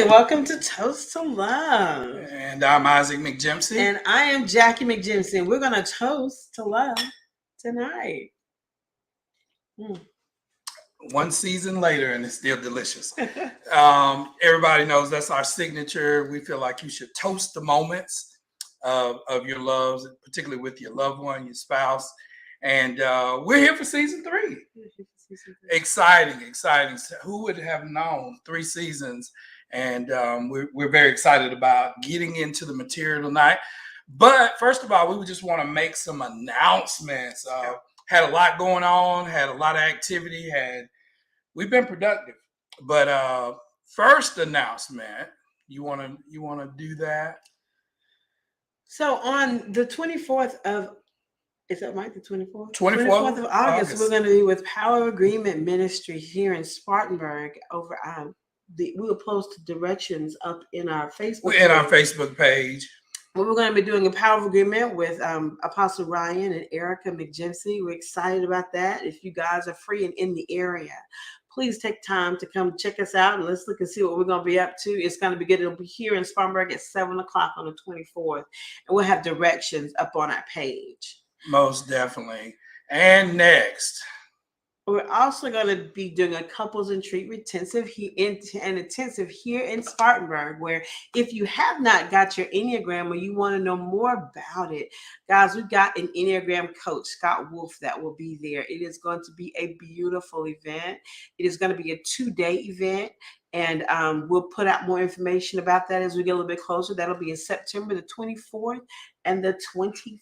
family. Welcome to Toast to Love. And I'm Isaac McJimsey. And I am Jackie McJimsey. We're going to toast to love tonight. One season later, and it's still delicious. Everybody knows that's our signature. We feel like you should toast the moments of your loves, particularly with your loved one, your spouse. And we're here for season 3. Exciting. Who would have known 3 seasons? And we're very excited about getting into the material tonight. But first of all, we just want to make some announcements. Had a lot going on, had a lot of activity, we've been productive. But first announcement, you wanna do that? So on the 24th of, is that right? The 24th? 24th of August, we're going to be with Power Agreement Ministry here in Spartanburg over we'll post directions up in our Facebook page. Our Facebook page. We're going to be doing a Power of Agreement with Apostle Ryan and Erica McJimsey. We're excited about that. If you guys are free and in the area, please take time to come check us out and let's look and see what we're going to be up to. It's going to be good. It'll be here in Spartanburg at 7 o'clock on the 24th. And we'll have directions up on our page. Most definitely. And next, we're also going to be doing a couples and treatment intensive here in Spartanburg, where if you have not got your Enneagram or you want to know more about it, guys, we've got an Enneagram coach, Scott Wolf, that will be there. It is going to be a beautiful event. It is going to be a 2-day event. And we'll put out more information about that as we get a little bit closer. That'll be in September the 24th and the 25th.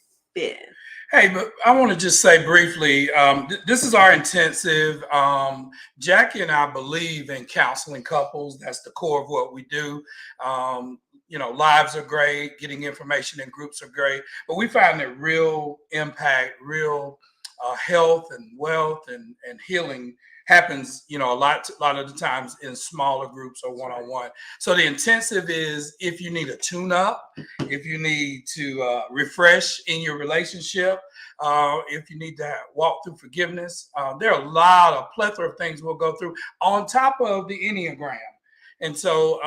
Hey, but I want to just say briefly, this is our intensive. Jackie and I believe in counseling couples. That's the core of what we do. Lives are great. Getting information in groups are great. But we find that real impact, real health and wealth and healing happens, a lot of the times in smaller groups or one-on-one. So the intensive is if you need a tune-up, if you need to refresh in your relationship, if you need to walk through forgiveness. There are a plethora of things we'll go through on top of the Enneagram. And so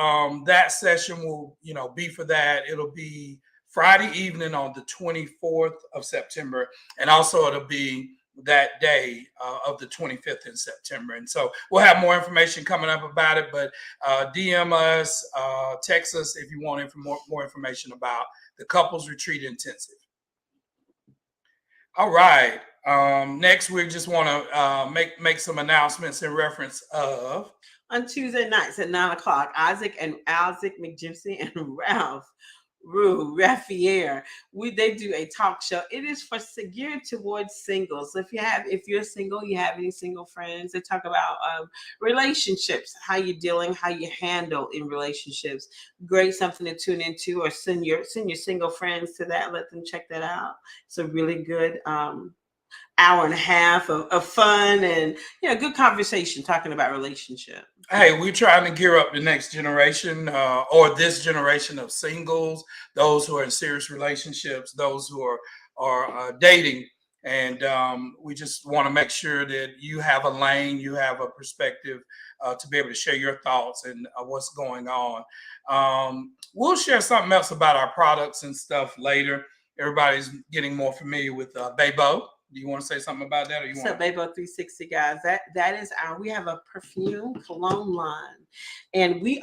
that session will, be for that. It'll be Friday evening on the 24th of September. And also it'll be that day of the 25th in September. And so we'll have more information coming up about it, but DM us, text us if you want more information about the Couples Retreat Intensive. All right. Next, we just want to make some announcements in reference of on Tuesday nights at 9 o'clock, Isaac McJimsey and Ralph Raffiere, they do a talk show. It is geared towards singles. So if you're single, you have any single friends, they talk about relationships, how you're dealing, how you handle in relationships. Great, something to tune into, or send your single friends to that. Let them check that out. It's a really good hour and a half of fun and good conversation talking about relationship. Hey, we're trying to gear up the next generation or this generation of singles, those who are in serious relationships, those who are dating. And we just want to make sure that you have a lane, you have a perspective to be able to share your thoughts and what's going on. We'll share something else about our products and stuff later. Everybody's getting more familiar with Bebo. Do you want to say something about that? So Bebo 360, guys, that is we have a perfume cologne line, and we're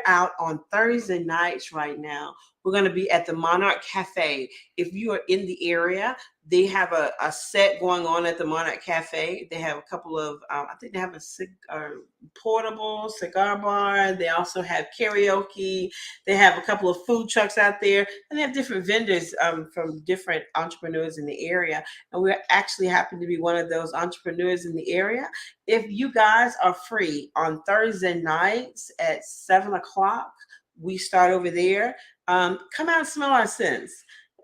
out on Thursday nights right now. We're going to be at the Monarch Cafe. If you are in the area, they have a set going on at the Monarch Cafe. They have a couple of, I think they have a portable cigar bar. They also have karaoke. They have a couple of food trucks out there, and they have different vendors from different entrepreneurs in the area. And we're actually happen to be one of those entrepreneurs in the area. If you guys are free on Thursday nights at 7 o'clock, we start over there. Come out and smell our scents.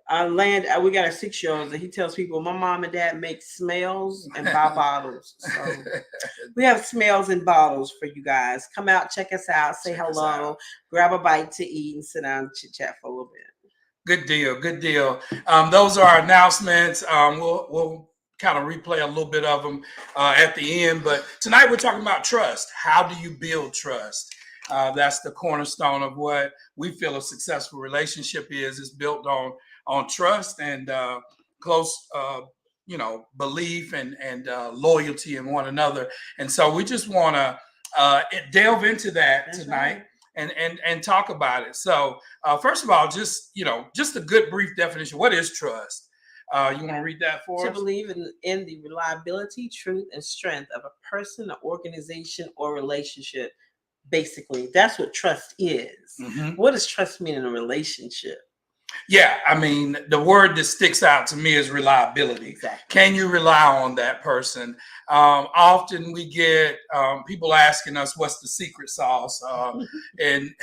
We got a 6-year-old and he tells people my mom and dad make smells and buy bottles. So we have smells and bottles for you guys. Come out, check us out, say hello, grab a bite to eat, and sit down and chit chat for a little bit. Good deal. Those are our announcements. We'll kind of replay a little bit of them at the end. But tonight we're talking about trust. How do you build trust? That's the cornerstone of what we feel a successful relationship is. It's built on trust and close, belief and loyalty in one another. And so we just want to delve into that That's tonight. right. And talk about it. So first of all, just a good brief definition. What is trust? You want to read that for To us? believe in the reliability, truth, and strength of a person, an organization, or relationship. Basically, that's what trust is. Mhm. What does trust mean in a relationship? Yeah, I mean, the word that sticks out to me is reliability. Exactly. Can you rely on that person? Often we get people asking us, "What's the secret sauce?" And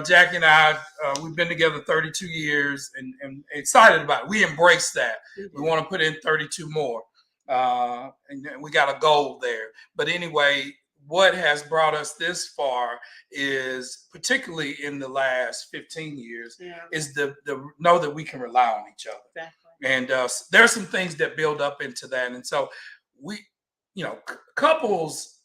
Jackie and I, we've been together 32 years, and excited about it. We embrace that. We want to put in 32 more, and we got a goal there. But anyway, what has brought us this far is, particularly in the last 15 years, is the know that we can rely on each other. Exactly. And there are some things that build up into that. And so we, couples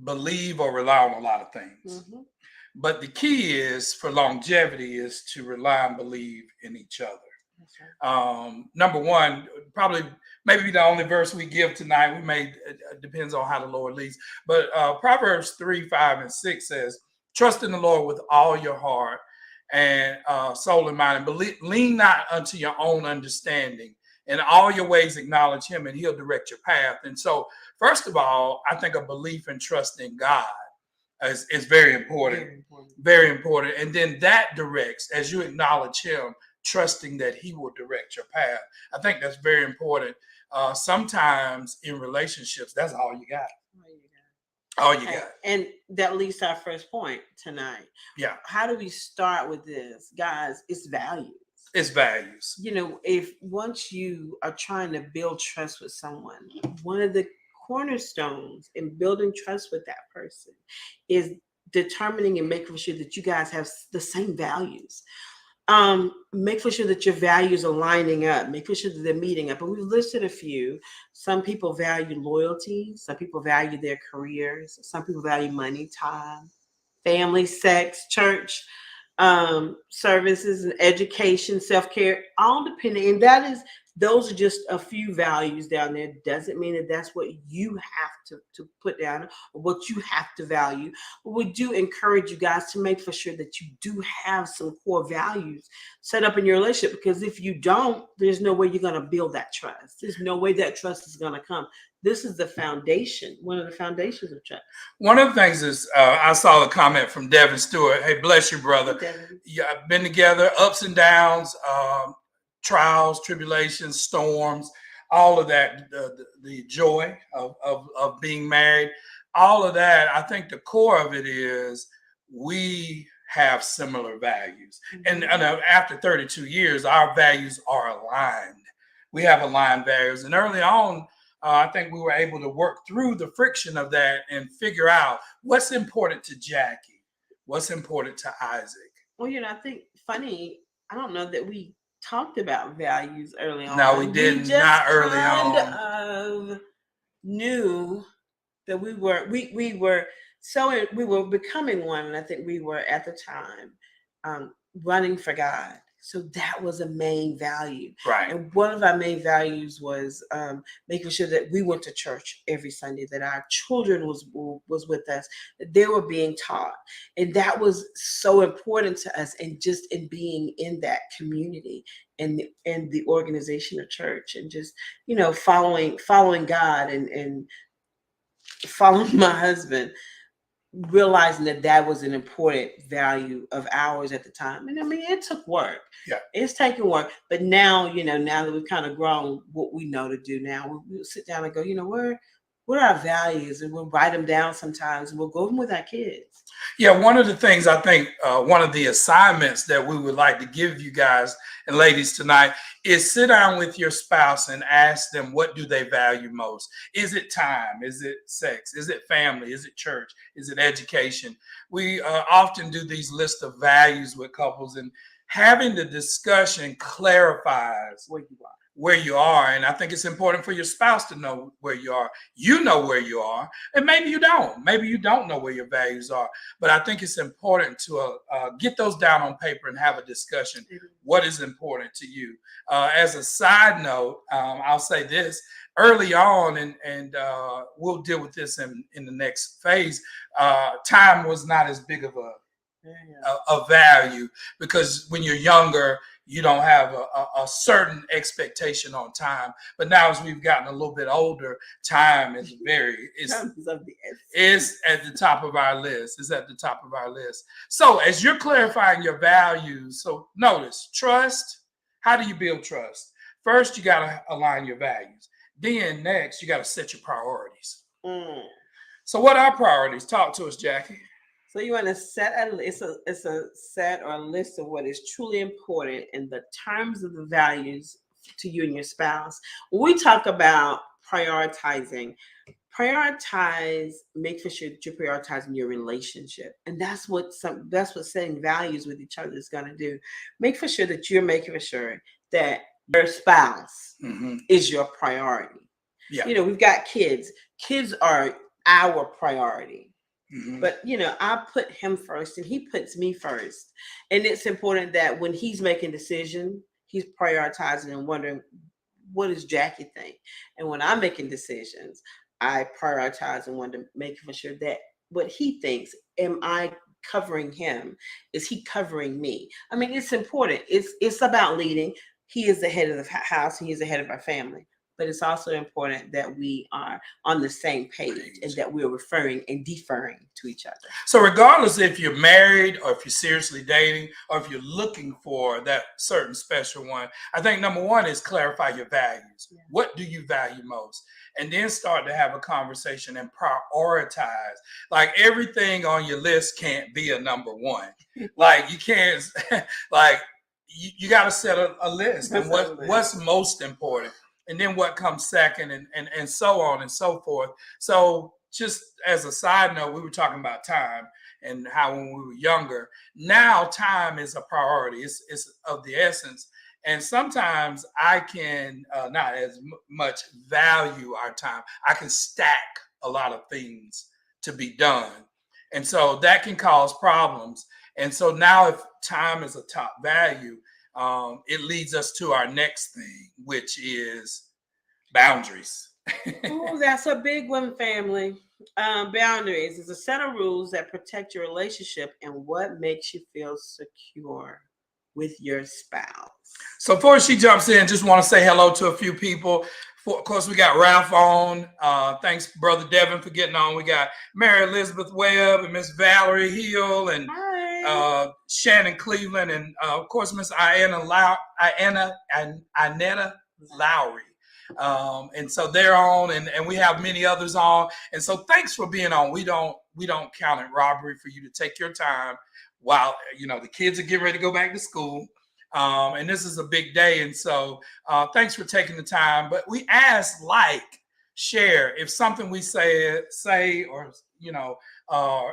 believe or rely on a lot of things. Mhm. But the key is for longevity is to rely and believe in each other. That's right. Number one, probably maybe the only verse we give tonight. We may depends on how the Lord leads, but Proverbs 3, 5, and 6 says, "Trust in the Lord with all your heart and soul and mind, and lean not unto your own understanding. In all your ways acknowledge Him, and He'll direct your path." And so, first of all, I think a belief and trust in God is very important. Very important. Very important. And then that directs, as you acknowledge Him, trusting that He will direct your path. I think that's very important. Sometimes in relationships, that's all you got. All you got. And that leads to our first point tonight. Yeah. How do we start with this? Guys, it's values. It's values. If once you are trying to build trust with someone, one of the cornerstones in building trust with that person is determining and making sure that you guys have the same values. Make sure that your values are lining up, making sure that they're meeting up. And we've listed a few. Some people value loyalty, some people value their careers, some people value money, time, family, sex, church, services, and education, self-care, all depending. And those are just a few values down there. Doesn't mean that that's what you have to put down or what you have to value. But we do encourage you guys to make for sure that you do have some core values set up in your relationship, because if you don't, there's no way you're going to build that trust. There's no way that trust is going to come. This is the foundation, one of the foundations of trust. One of the things is, I saw a comment from Devin Stewart. Hey, bless you, brother. Devin. Yeah, I've been together, ups and downs, trials, tribulations, storms, all of that, the joy of being married, all of that. I think the core of it is we have similar values. Mm-hmm. And after 32 years, our values are aligned. We have aligned values. And early on, I think we were able to work through the friction of that and figure out what's important to Jackie, what's important to Isaac. Well, I think funny, I don't know that we talked about values early on. No, we didn't. Not early on. Of knew that we were becoming one, and I think we were at the time running for God. So that was a main value. Right. And one of our main values was making sure that we went to church every Sunday, that our children was with us, that they were being taught. And that was so important to us, and just in being in that community and the organization of church, and just, following God and following my husband, realizing that was an important value of ours at the time. And I mean, it took work. Yeah, it's taking work. But now, now that we've kind of grown, what we know to do now, we'll sit down and go, what are our values? And we'll write them down sometimes, and we'll go them with our kids. Yeah, one of the things I think, one of the assignments that we would like to give you guys and ladies tonight is sit down with your spouse and ask them, what do they value most? Is it time? Is it sex? Is it family? Is it church? Is it education? We often do these lists of values with couples, and having the discussion clarifies where you are. And I think it's important for your spouse to know where you are. You know where you are, and maybe you don't. Maybe you don't know where your values are. But I think it's important to get those down on paper and have a discussion. What is important to you? As a side note, I'll say this. Early on, and we'll deal with this in the next phase, time was not as big of a value, because when you're younger, you don't have a certain expectation on time. But now, as we've gotten a little bit older, time is is at the top of our list. Is at the top of our list. So as you're clarifying your values, so notice trust. How do you build trust? First, you got to align your values. Then next, you got to set your priorities. So what are priorities? Talk to us, Jackie. So you want to set it's a set or a list of what is truly important in the terms of the values to you and your spouse. When we talk about prioritizing, make sure that you're prioritizing your relationship, and that's what setting values with each other is going to do. Make for sure that you're making sure that your spouse is your priority. Yeah. You know, we've got kids. Kids are our priority. But, you know, I put him first and he puts me first. And it's important that when he's making decisions, he's prioritizing and wondering, what does Jackie think? And when I'm making decisions, I prioritize and want to make sure that what he thinks, am I covering him? Is he covering me? I mean, it's important. It's about leading. He is the head of the house. He is the head of our family. But it's also important that we are on the same page and that we're referring and deferring to each other. So regardless if you're married or if you're seriously dating or if you're looking for that certain special one, I think number one is clarify your values. Yeah. What do you value most? And then start to have a conversation and prioritize. Like everything on your list can't be a number one. Like you can't, like you got to set a list and what's most important. And then what comes second, and so on and so forth. So just as a side note, we were talking about time and how when we were younger, now time is a priority. It's of the essence. And sometimes I can not as much value our time. I can stack a lot of things to be done. And so that can cause problems. And so now if time is a top value, it leads us to our next thing, which is boundaries. Oh, that's a big one, family. Boundaries is a set of rules that protect your relationship and what makes you feel secure with your spouse. So before she jumps in, just want to say hello to a few people. Of course, we got Ralph on. Thanks, Brother Devin, for getting on. We got Mary Elizabeth Webb and Miss Valerie Hill and Shannon Cleveland, and of course, Miss Inetta Lowry. And so they're on, and we have many others on. And so thanks for being on. We don't count it robbery for you to take your time while, you know, the kids are getting ready to go back to school. And this is a big day. And so thanks for taking the time. But we ask, share if something we say or, you know,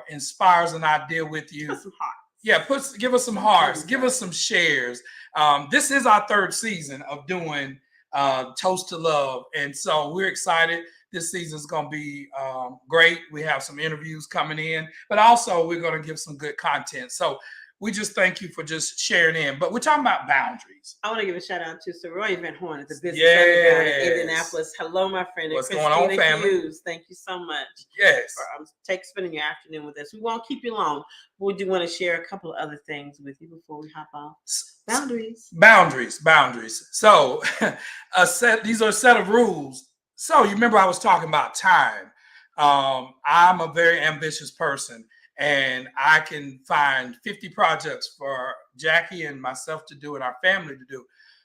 inspires an idea with you. Put some hearts. Yeah, give us some hearts. Give us some shares. This is our third season of doing Toast to Love. And so we're excited. This season is going to be great. We have some interviews coming in, but also we're going to give some good content. So we just thank you for just sharing in. But we're talking about boundaries. I want to give a shout out to Soroy Van Horn at the Business Underground in Indianapolis. Hello, my friend. What's going on, family? Hughes. Thank you so much. Yes. For spending your afternoon with us. We won't keep you long. We do want to share a couple of other things with you before we hop off. Boundaries. So these are a set of rules. So you remember I was talking about time. I'm a very ambitious person. And I can find 50 projects for Jackie and myself to do and our family to do.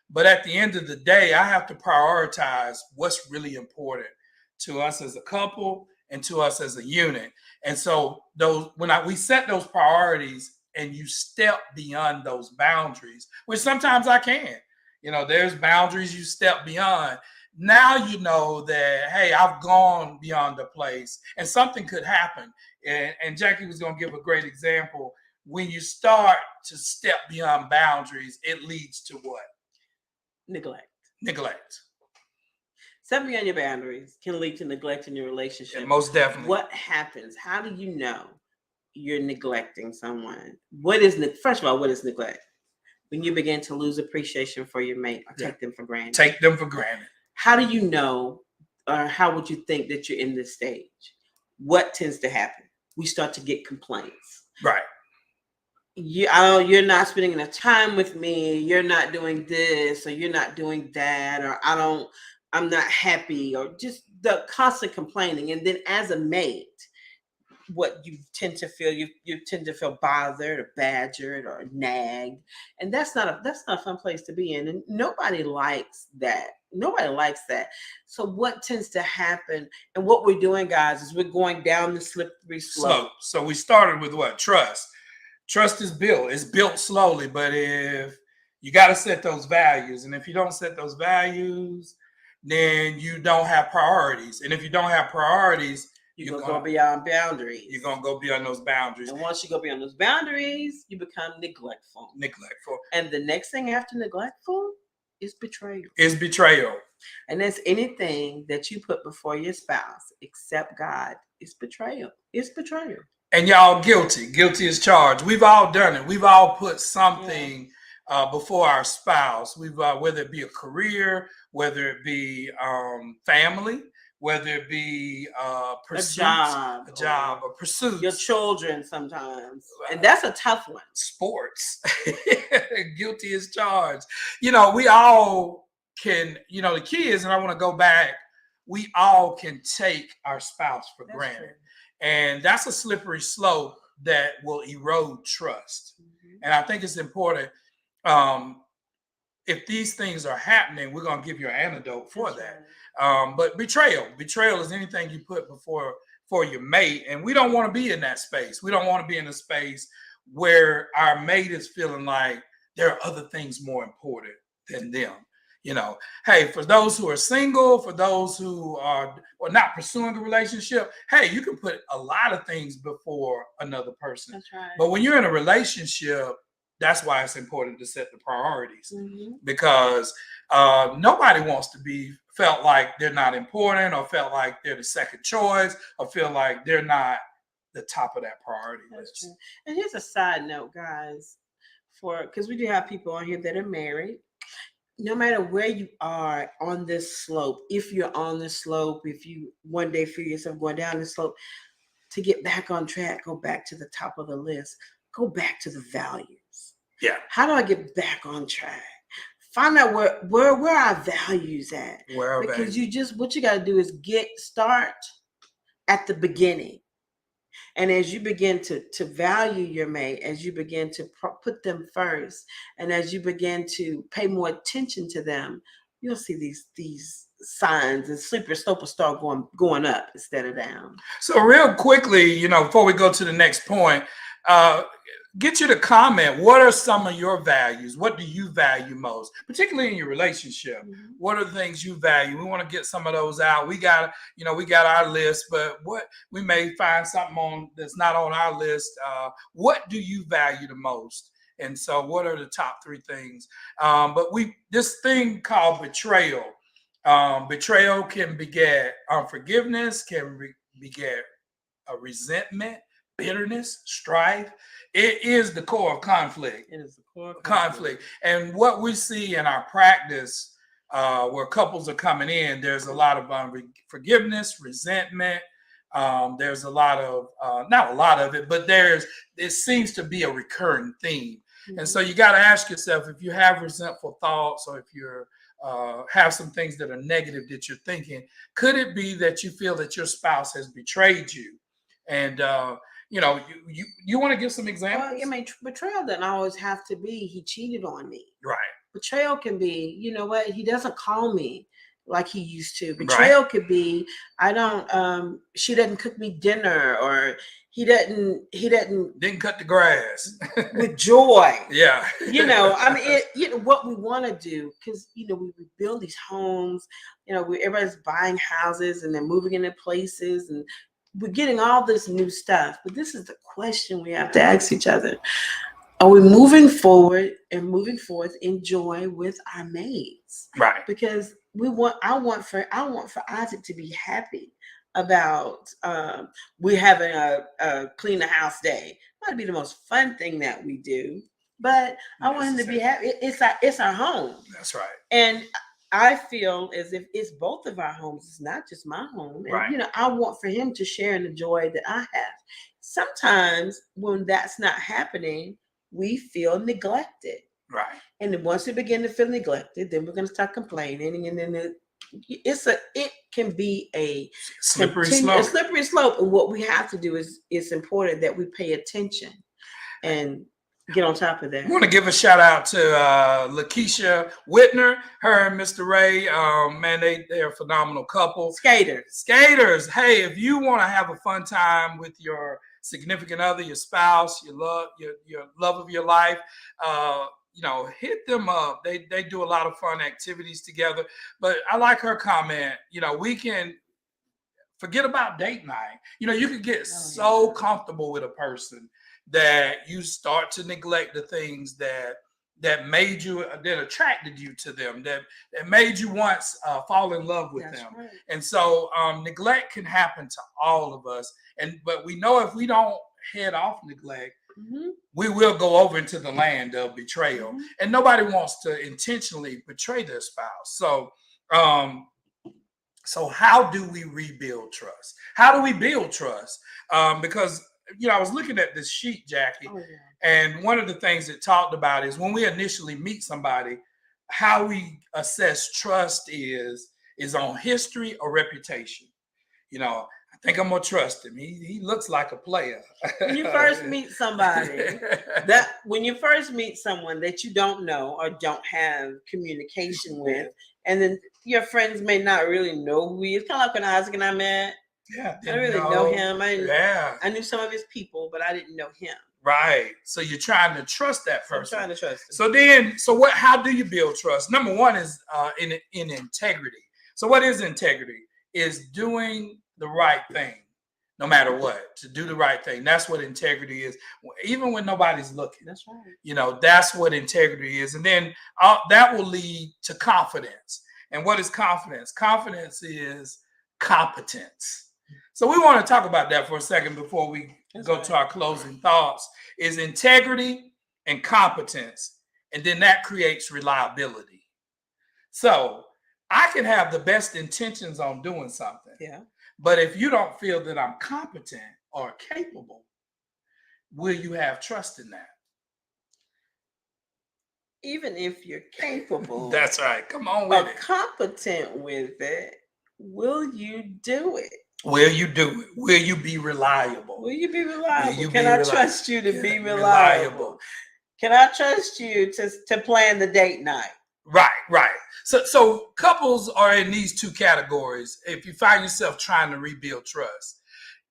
But at the end of the day, I have to prioritize what's really important to us as a couple and to us as a unit. And so we set those priorities and you step beyond those boundaries, which sometimes I can. You know, there's boundaries you step beyond. Now you know that, hey, I've gone beyond the place and something could happen. And Jackie was going to give a great example. When you start to step beyond boundaries, it leads to what? Neglect. Neglect. Setting beyond your boundaries can lead to neglect in your relationship. Yeah, most definitely. What happens? How do you know you're neglecting someone? What is first of all, what is neglect? When you begin to lose appreciation for your mate or take them for granted. Take them for granted. How do you know, or how would you think that you're in this stage? What tends to happen? We start to get complaints. Right. You're not spending enough time with me. You're not doing this, or you're not doing that, or I'm not happy, or just the constant complaining. And then as a mate, what you tend to feel, you tend to feel bothered or badgered or nagged, and that's not a fun place to be in, and nobody likes that. So what tends to happen, and what we're doing, guys, is we're going down the slippery slope. So we started with what? Trust. Trust is built. It's built slowly, but if you got to set those values, and if you don't set those values, then you don't have priorities, and if you don't have priorities, you're going to go beyond boundaries. You're going to go beyond those boundaries. And once you go beyond those boundaries, you become neglectful. And the next thing after neglectful is betrayal. And that's anything that you put before your spouse except God. It's betrayal. And y'all guilty. Guilty as charged. We've all done it. We've all put something before our spouse. We've whether it be a career, whether it be family, whether it be pursuits, a job, or pursuits. Your children sometimes. And that's a tough one. Sports. Guilty as charged. We all can, the key is, and I want to go back, we all can take our spouse for granted. True. And that's a slippery slope that will erode trust. Mm-hmm. And I think it's important. If these things are happening, we're going to give you an antidote for that. But betrayal is anything you put before your mate. And we don't want to be in that space. We don't want to be in a space where our mate is feeling like there are other things more important than them. Hey, for those who are single, for those who are not pursuing a relationship, hey, you can put a lot of things before another person. That's right. But when you're in a relationship, that's why it's important to set the priorities, mm-hmm. because nobody wants to be felt like they're not important, or felt like they're the second choice, or feel like they're not the top of that priority list. True. And here's a side note, guys, because we do have people on here that are married. No matter where you are on this slope, if you're on the slope, if you one day feel yourself going down the slope, to get back on track, go back to the top of the list, go back to the values. Yeah. How do I get back on track? Find out where our values at. Because what you got to do is start at the beginning. And as you begin to value your mate, as you begin to put them first, and as you begin to pay more attention to them, you'll see these signs, and slippery slope will start going up instead of down. So real quickly, before we go to the next point, get you to comment. What are some of your values? What do you value most, particularly in your relationship? Mm-hmm. What are the things you value? We want to get some of those out. We got our list, but what we may find something that's not on our list. What do you value the most? And so, what are the top 3 things? But this thing called betrayal. Betrayal can beget unforgiveness, can beget a resentment, bitterness, strife. It is the core of conflict. It is the core of conflict. And what we see in our practice, where couples are coming in, there's a lot of forgiveness, resentment. There's a lot of, not a lot of it, but it seems to be a recurring theme. Mm-hmm. And so you got to ask yourself, if you have resentful thoughts, or if you're have some things that are negative that you're thinking, could it be that you feel that your spouse has betrayed you? And you want to give some examples? Well, betrayal doesn't always have to be he cheated on me. Right. Betrayal can be, he doesn't call me like he used to. Betrayal could be, she doesn't cook me dinner, or he didn't cut the grass with joy. Yeah. What we want to do, because we build these homes, everybody's buying houses and they're moving into places, and we're getting all this new stuff. But this is the question we have to ask each other. are we moving forward and moving forth in joy with our mates? Right. Because I want for Isaac to be happy about we having a clean the house day. That'd be the most fun thing that we do. But I want him to be happy. It's our home. That's right. And I feel as if it's both of our homes. It's not just my home. And, Right. I want for him to share in the joy that I have. Sometimes when that's not happening, we feel neglected. Right. And then once we begin to feel neglected, then we're going to start complaining. And then it can be a slippery slope. And what we have to do is it's important that we pay attention and get on top of that. I want to give a shout out to Lakeisha Whitner, her and Mr. Ray. Man, they're a phenomenal couple. Skaters. Hey, if you want to have a fun time with your significant other, your spouse, your love of your life, hit them up. They do a lot of fun activities together. But I like her comment. We can forget about date night. You could get so comfortable with a person that you start to neglect the things that made you, that attracted you to them, that made you once fall in love with them. Right. And so neglect can happen to all of us. But we know if we don't head off neglect, we will go over into the land of betrayal. And nobody wants to intentionally betray their spouse. So how do we rebuild trust? How do we build trust? Because I was looking at this sheet, Jackie, and one of the things it talked about is when we initially meet somebody, how we assess trust is on history or reputation. I think I'm gonna trust him. He looks like a player. When you first meet somebody, when you first meet someone that you don't know or don't have communication with, and then your friends may not really know who he is. Kind of like when Isaac and I met. Yeah, I didn't really know him. I knew some of his people, but I didn't know him. Right. So you're trying to trust that person. I'm trying to trust him. How do you build trust? Number one is in integrity. So what is integrity? Is doing the right thing, no matter what. To do the right thing. That's what integrity is. Even when nobody's looking. That's right. That's what integrity is. And then that will lead to confidence. And what is confidence? Confidence is competence. So we want to talk about that for a second before we go to our closing thoughts. Is integrity and competence, and then that creates reliability. So I can have the best intentions on doing something, but if you don't feel that I'm competent or capable, will you have trust in that? Even if you're capable, that's right. Come on with it. Competent with it, will you do it? Will you do it? Will you be reliable? Will you be reliable? Can I trust you to be reliable? Can I trust you to plan the date night? Right. So couples are in these two categories. If you find yourself trying to rebuild trust,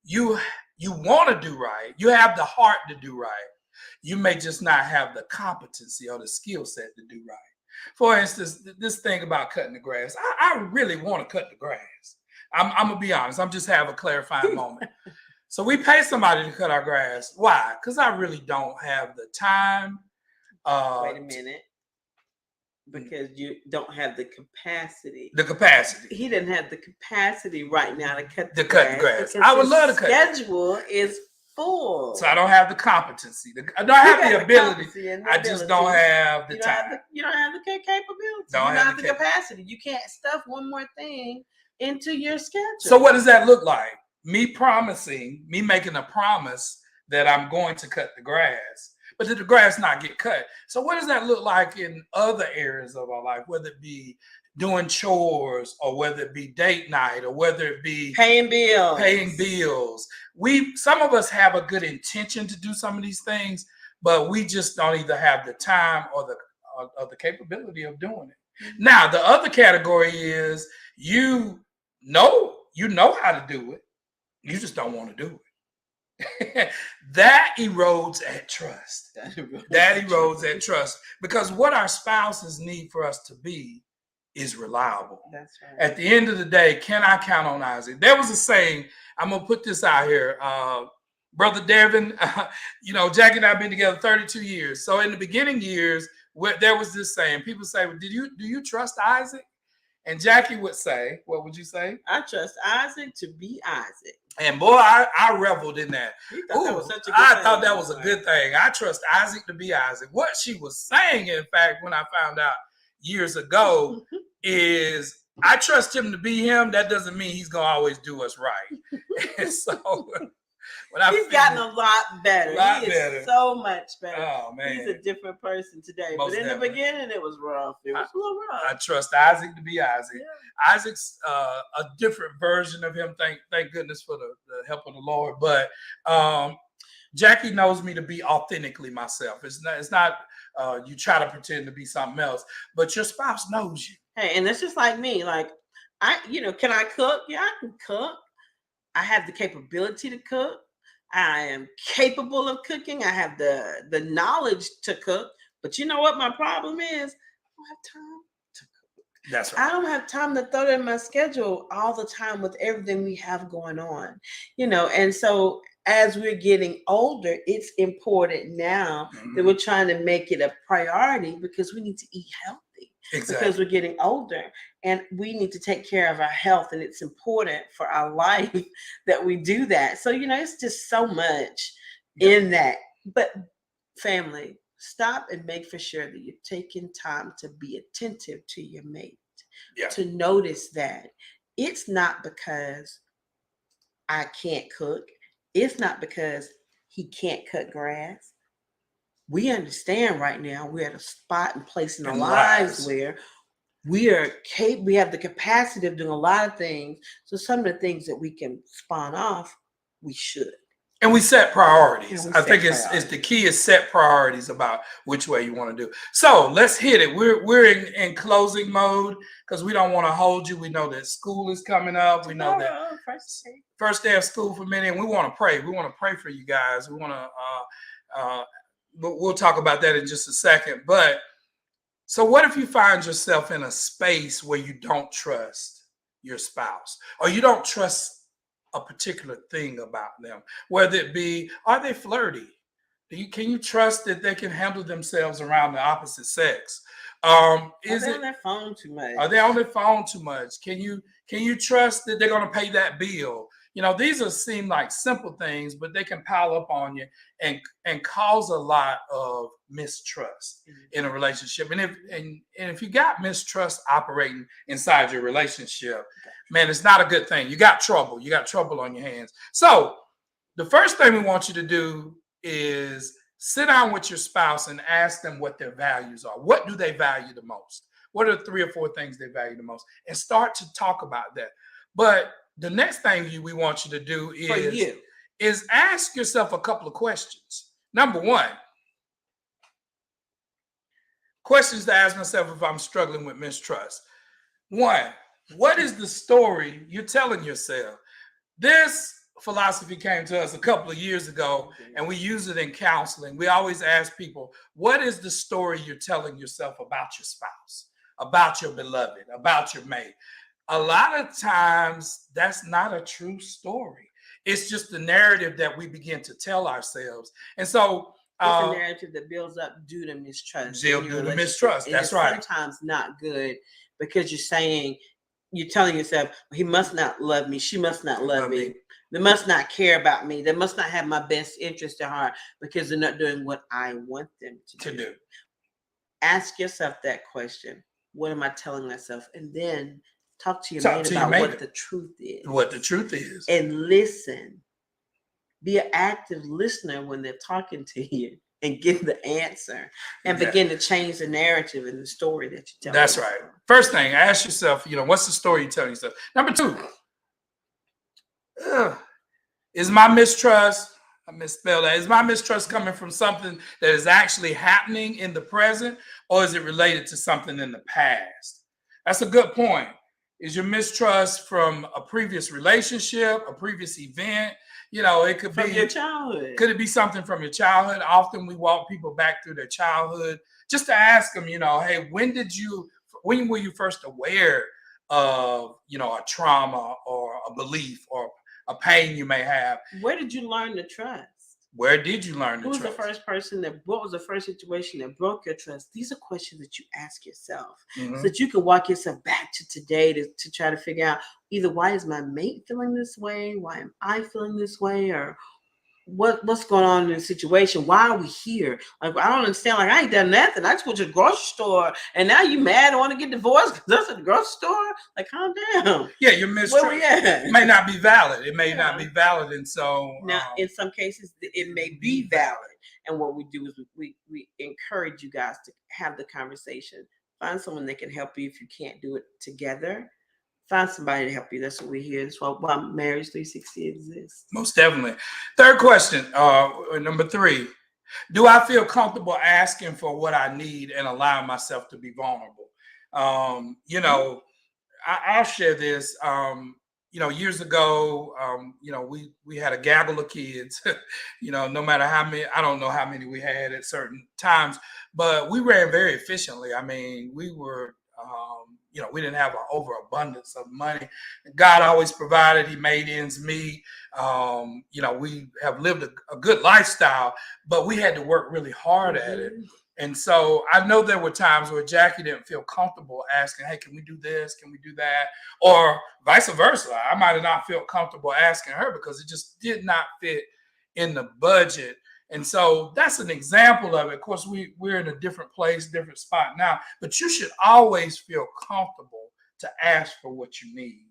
you want to do right. You have the heart to do right. You may just not have the competency or the skill set to do right. For instance, this thing about cutting the grass, I really want to cut the grass. I'm gonna be honest. I'm just have a clarifying moment. So we pay somebody to cut our grass. Why? Because I really don't have the time. Wait a minute. Because you don't have the capacity. He doesn't have the capacity right now to cut the grass. I would love to cut. Schedule is full. So I don't have the competency. I don't have the ability. I just don't have the time. You don't have the capability. You don't have the capacity. You can't stuff one more thing into your schedule. So what does that look like? Me making a promise that I'm going to cut the grass, but did the grass not get cut? So what does that look like in other areas of our life, whether it be doing chores or whether it be date night or whether it be paying bills? Some of us have a good intention to do some of these things, but we just don't either have the time or the capability of doing it. Mm-hmm. Now, the other category is you know how to do it. You just don't want to do it. That erodes at trust. That erodes at trust, because what our spouses need for us to be is reliable. That's right. At the end of the day, can I count on Isaac? There was a saying, I'm going to put this out here. Brother Devin, Jackie and I have been together 32 years. So in the beginning years, there was this saying, people say, well, do you trust Isaac? And Jackie would say, what would you say? I trust Isaac to be Isaac. And boy, I reveled in that. That was such a good I thing. thought that was a good thing. I trust Isaac to be Isaac. What she was saying, in fact, when I found out years ago, is I trust him to be him. That doesn't mean he's going to always do us right. And so he's gotten a lot better. He is so much better. Oh, man. He's a different person today. Most but in definitely. the beginning, it was rough. It was a little rough. I trust Isaac to be Isaac. Yeah. Isaac's a different version of him. Thank goodness for the help of the Lord. But Jackie knows me to be authentically myself. It's not you try to pretend to be something else, but your spouse knows you. Hey, and that's just like me. Like, can I cook? Yeah, I can cook. I have the capability to cook. I am capable of cooking. I have the knowledge to cook. But you know what my problem is? I don't have time to cook. That's right. I don't have time to throw it in my schedule all the time with everything we have going on. And so as we're getting older, it's important now that we're trying to make it a priority because we need to eat healthy. Exactly. Because we're getting older and we need to take care of our health, and it's important for our life that we do that. So, it's just so much in that. But family, stop and make for sure that you're taking time to be attentive to your mate, to notice that it's not because I can't cook. It's not because he can't cut grass. We understand right now we're at a spot and place in our lives where we have the capacity of doing a lot of things. So some of the things that we can spawn off, we should. And we set priorities. I think it's the key is set priorities about which way you want to do. So let's hit it. We're in closing mode because we don't want to hold you. We know that school is coming up. We know that first day of school for many, and we want to pray. We want to pray for you guys. We want to we'll talk about that in just a second. But so what if you find yourself in a space where you don't trust your spouse or you don't trust a particular thing about them, whether it be, are they flirty? Can you trust that they can handle themselves around the opposite sex? Are they on their phone too much? Are they on their phone too much? Can you trust that they're going to pay that bill? These seem like simple things, but they can pile up on you and cause a lot of mistrust in a relationship. And if you got mistrust operating inside your relationship, man, it's not a good thing. You got trouble. You got trouble on your hands. So the first thing we want you to do is sit down with your spouse and ask them what their values are. What do they value the most? What are the 3 or 4 things they value the most? And start to talk about that. But the next thing we want you to do is ask yourself a couple of questions. Number 1, questions to ask myself if I'm struggling with mistrust. 1, what is the story you're telling yourself? This philosophy came to us a couple of years ago, and we use it in counseling. We always ask people, what is the story you're telling yourself about your spouse, about your beloved, about your mate? A lot of times, that's not a true story. It's just the narrative that we begin to tell ourselves. And so it's a narrative that builds up due to mistrust. Due to mistrust. That's right. Sometimes not good because you're telling yourself, he must not love me. She must not love me. They must not care about me. They must not have my best interest at heart because they're not doing what I want them to do. Ask yourself that question. What am I telling myself? And then talk to your mate about what the truth is. What the truth is. And listen. Be an active listener when they're talking to you and get the answer and begin to change the narrative and the story that you tell. That's right. First thing, ask yourself, what's the story you're telling yourself? Number 2, is my mistrust, I misspelled that, is my mistrust coming from something that is actually happening in the present, or is it related to something in the past? That's a good point. Is your mistrust from a previous relationship, a previous event? It could be from your childhood. Could it be something from your childhood? Often we walk people back through their childhood just to ask them, hey, when were you first aware of, a trauma or a belief or a pain you may have. Where did you learn to trust? Where did you learn to Who was trust? the first person what was the first situation that broke your trust? These are questions that you ask yourself Mhm. so that you can walk yourself back to today to try to figure out either why is my mate feeling this way? Why am I feeling this way? Or what's going on in the situation? Why are we here? Like, I don't understand. Like, I ain't done nothing. I just went to the grocery store, and now you mad and want to get divorced because that's at the grocery store? Like, calm down. Yeah, your Where mistrust. we at? It may not be valid. It may Yeah. not be valid, and so Now, in some cases, it may be valid. And what we do is we encourage you guys to have the conversation. Find someone that can help you if you can't do it together. Find somebody to help you. That's what we're here. That's why Marriage 360 exists. most definitely. Third question, number 3. Do I feel comfortable asking for what I need and allowing myself to be vulnerable? You know, I'll share this. You know, years ago, you know, we had a gaggle of kids. You know, no matter how many, I don't know how many we had at certain times, but we ran very efficiently. I mean, we were, you know, we didn't have an overabundance of money. God always provided. He made ends meet. You know, we have lived a good lifestyle, but we had to work really hard at it. And so I know there were times where Jackie didn't feel comfortable asking, hey, can we do this? Can we do that? Or vice versa. I might have not felt comfortable asking her because it just did not fit in the budget. And so that's an example of it. Of course, we're in a different place, different spot now, but you should always feel comfortable to ask for what you need,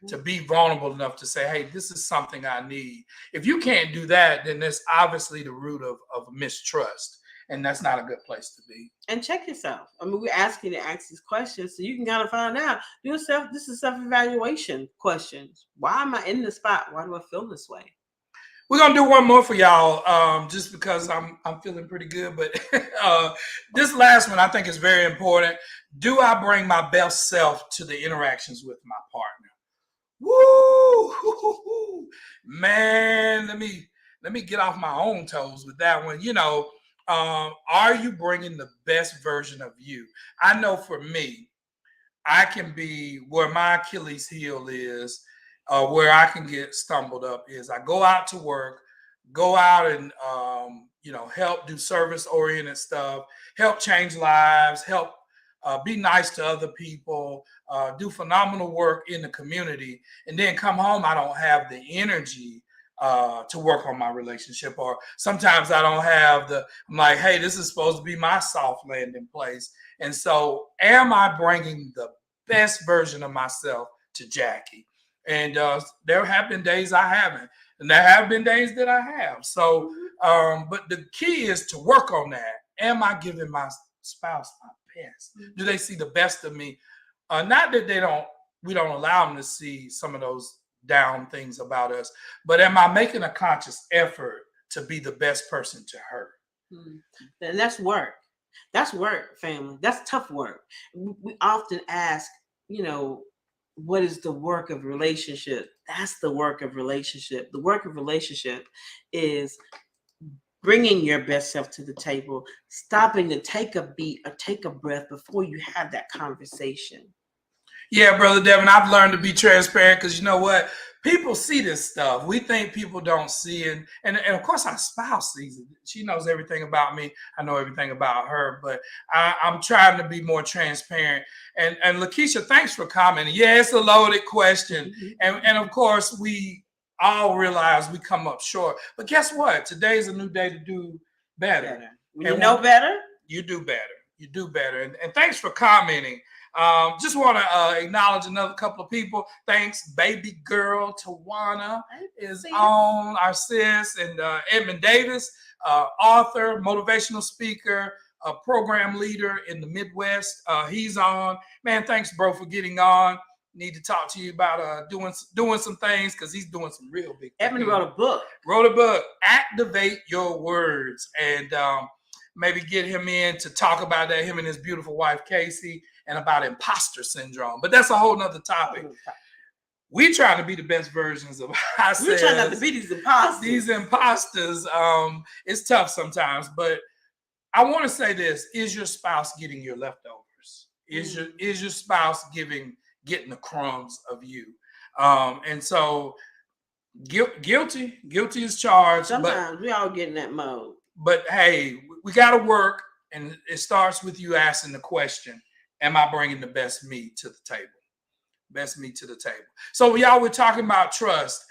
to be vulnerable enough to say, hey, this is something I need. If you can't do that, then that's obviously the root of mistrust. And that's not a good place to be. And check yourself. I mean, we're asking you to ask these questions so you can kind of find out. This is self-evaluation questions. Why am I in this spot? Why do I feel this way? We're gonna do one more for y'all, just because I'm feeling pretty good. But this last one I think is very important. Do I bring my best self to the interactions with my partner? Woo, man! Let me get off my own toes with that one. You know, are you bringing the best version of you? I know for me, I can be where my Achilles heel is, where I can get stumbled up is I go out to work, go out and you know, help do service oriented stuff, help change lives, help be nice to other people, do phenomenal work in the community, and then come home. I don't have the energy to work on my relationship, or sometimes I don't have I'm like, hey, this is supposed to be my soft landing place. And so am I bringing the best version of myself to Jackie? And there have been days I haven't, and there have been days that I have. So, but the key is to work on that. Am I giving my spouse my best? Do they see the best of me? Not that we don't allow them to see some of those down things about us, but am I making a conscious effort to be the best person to her? And that's work. That's work, family. That's tough work. We often ask, you know, what is the work of relationship? That's the work of relationship. The work of relationship is bringing your best self to the table, stopping to take a beat or take a breath before you have that conversation. Yeah, Brother Devin, I've learned to be transparent because you know what? People see this stuff. We think people don't see it. And of course, our spouse sees it. She knows everything about me. I know everything about her, but I'm trying to be more transparent. And Lakeisha, thanks for commenting. Yeah, it's a loaded question. And of course, we all realize we come up short. But guess what? Today's a new day to do better. When you know better, you do better. You do better. And thanks for commenting. Just want to acknowledge another couple of people. Thanks, baby girl Tawana is on, our sis, and Edmund Davis, author, motivational speaker, program leader in the Midwest. He's on. Man, thanks, bro, for getting on. Need to talk to you about doing some things because he's doing some real big things. Edmund wrote a book. Activate Your Words, and maybe get him in to talk about that, him and his beautiful wife, Casey, and about imposter syndrome. But that's a whole nother topic. We trying to be the best versions of ourselves. We're trying not to be these imposters. These imposters, it's tough sometimes. But I want to say this: is your spouse getting your leftovers? Is your spouse getting the crumbs of you? And so Guilty is charged, Sometimes we all get in that mode. but hey, we got to work, and it starts with you asking the question: am I bringing the best me to the table? Best me to the table. So y'all, we're talking about trust.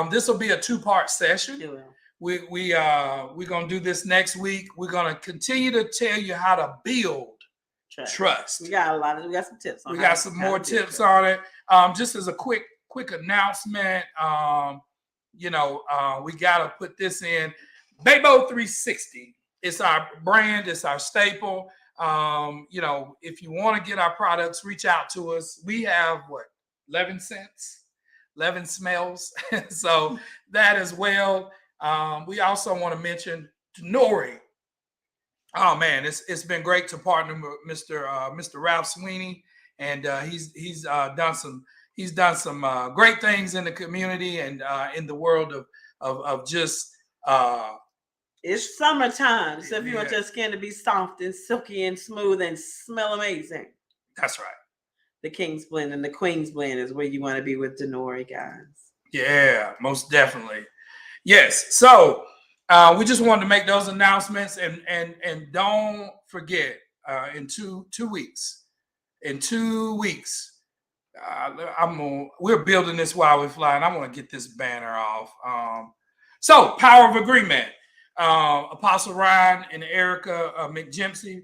This will be a 2-part session. It will. We're gonna do this next week. We're gonna continue to tell you how to build trust. We got we got some tips on We got some more tips on it. Just as a quick announcement, we gotta put this in. Bebo 360. It's our brand, it's our staple. If you want to get our products, reach out to us. We have 11 cents, 11 smells. So that as well. We also want to mention Nori. Oh man, it's been great to partner with Mr. Ralph Sweeney, and he's done some great things in the community and in the world of just. It's summertime, so if you want your skin to be soft and silky and smooth and smell amazing, that's right. The King's Blend and the Queen's Blend is where you want to be with Denori, guys. Yeah, most definitely. Yes. So we just wanted to make those announcements, and don't forget, in two weeks, we're building this while we fly, and I want to get this banner off. So Power of Agreement. Apostle Ryan and Erica McJimsey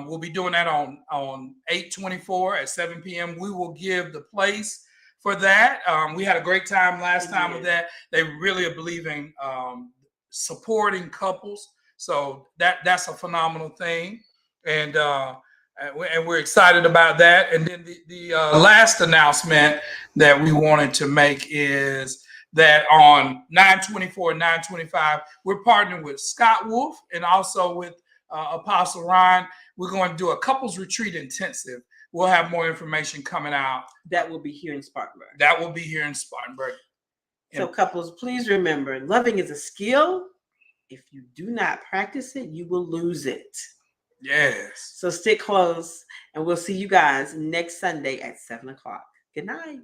will be doing that on 8/24 at 7 p.m. We will give the place for that. We had a great time last time with that. They really are believing supporting couples, so that's a phenomenal thing, and we're excited about that. And then the last announcement that we wanted to make is that on 9/24 and 9/25, we're partnering with Scott Wolf and also with Apostle Ryan. We're going to do a couples retreat intensive. We'll have more information coming out. That will be here in Spartanburg. So couples, please remember, loving is a skill. If you do not practice it, you will lose it. Yes. So stick close, and we'll see you guys next Sunday at 7 o'clock. Good night.